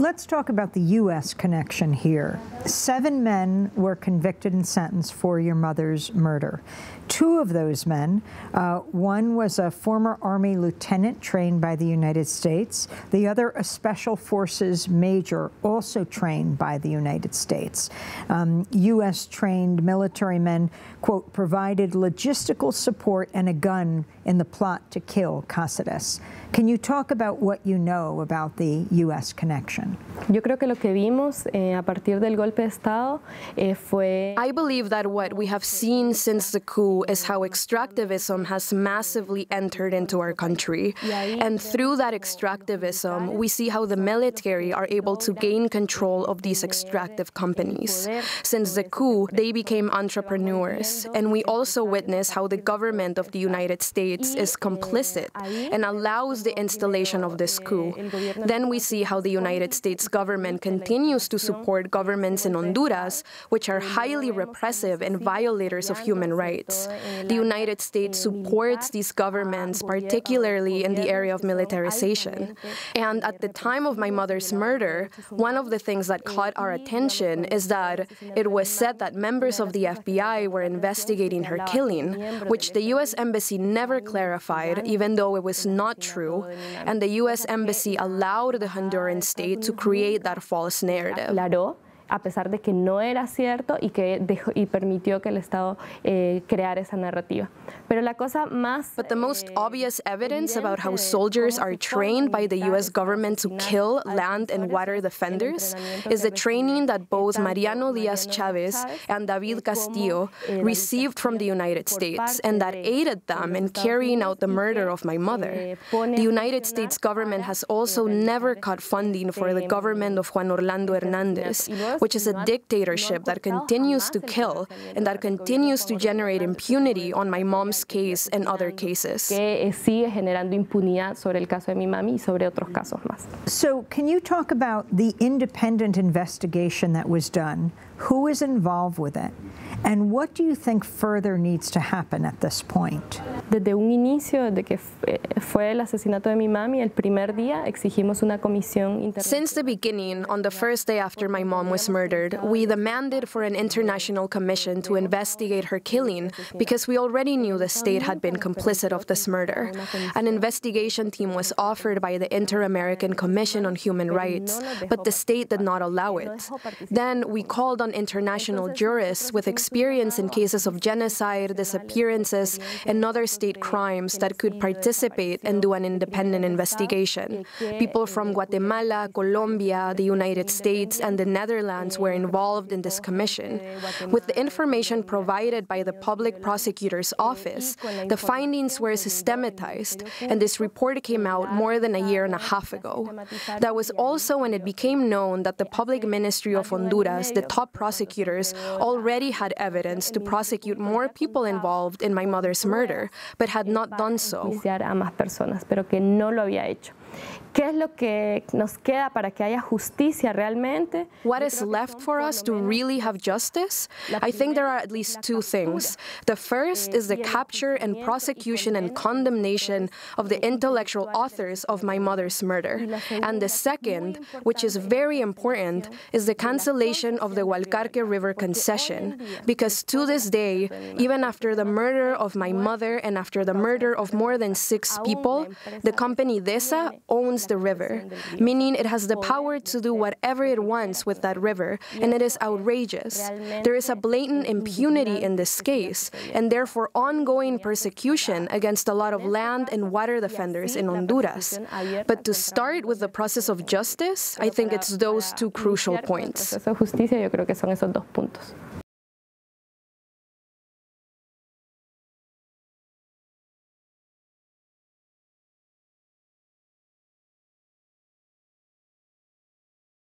Let's talk about the U.S. connection here. 7 men were convicted and sentenced for your mother's murder. 2 of those men, one was a former Army lieutenant trained by the United States, the other a special forces major also trained by the United States. U.S.-trained military men, quote, provided logistical support and a gun in the plot to kill Cáceres. Can you talk about what you know about the U.S. connection? Yo creo que lo que vimos a partir del golpe de Estado fue... I believe that what we have seen since the coup is how extractivism has massively entered into our country. And through that extractivism, we see how the military are able to gain control of these extractive companies. Since the coup, they became entrepreneurs. And we also witness how the government of the United States is complicit and allows the installation of this coup. Then we see how the United States government continues to support governments in Honduras, which are highly repressive and violators of human rights. The United States supports these governments, particularly in the area of militarization. And at the time of my mother's murder, one of the things that caught our attention is that it was said that members of the FBI were investigating her killing, which the U.S. Embassy never clarified, even though it was not true, and the U.S. Embassy allowed the Honduran state to create that false narrative. A pesar de que no era cierto y permitió que el Estado creara esa narrativa. Pero la cosa más, But the most obvious evidence about how soldiers are trained by the U.S. government to kill land and water defenders is the training that both Mariano Díaz-Chávez and David Castillo received from the United States and that aided them in carrying out the murder of my mother. The United States government has also never cut funding for the government of Juan Orlando Hernández, which is a dictatorship that continues to kill and that continues to generate impunity on my mom's case and other cases. Que sigue generando impunidad sobre el caso de mi mami y sobre otros casos más. So can you talk about the independent investigation that was done? Who is involved with it? And what do you think further needs to happen at this point? Desde un inicio, desde que fue el asesinato de mi mami, el primer día exigimos una comisión internacional. Since the beginning, on the first day after my mom was murdered, we demanded for an international commission to investigate her killing because we already knew the state had been complicit of this murder. An investigation team was offered by the Inter-American Commission on Human Rights, but the state did not allow it. Then we called on international jurists with experience in cases of genocide, disappearances, and other state crimes that could participate and do an independent investigation. People from Guatemala, Colombia, the United States, and the Netherlands were involved in this commission. With the information provided by the public prosecutor's office, the findings were systematized, and this report came out more than a year and a half ago. That was also when it became known that the Public Ministry of Honduras, the top prosecutors, already had evidence to prosecute more people involved in my mother's murder, but had not done so. ¿Qué es lo que nos queda para que haya justicia realmente? What is left for us to really have justice? I think there are at least 2 things. The first is the capture and prosecution and condemnation of the intellectual authors of my mother's murder. And the second, which is very important, is the cancellation of the Hualcarque River concession. Because to this day, even after the murder of my mother and after the murder of more than 6 people, the company DESA owns the river, meaning it has the power to do whatever it wants with that river, and it is outrageous. There is a blatant impunity in this case, and therefore ongoing persecution against a lot of land and water defenders in Honduras. But to start with the process of justice, I think it's those 2 crucial points.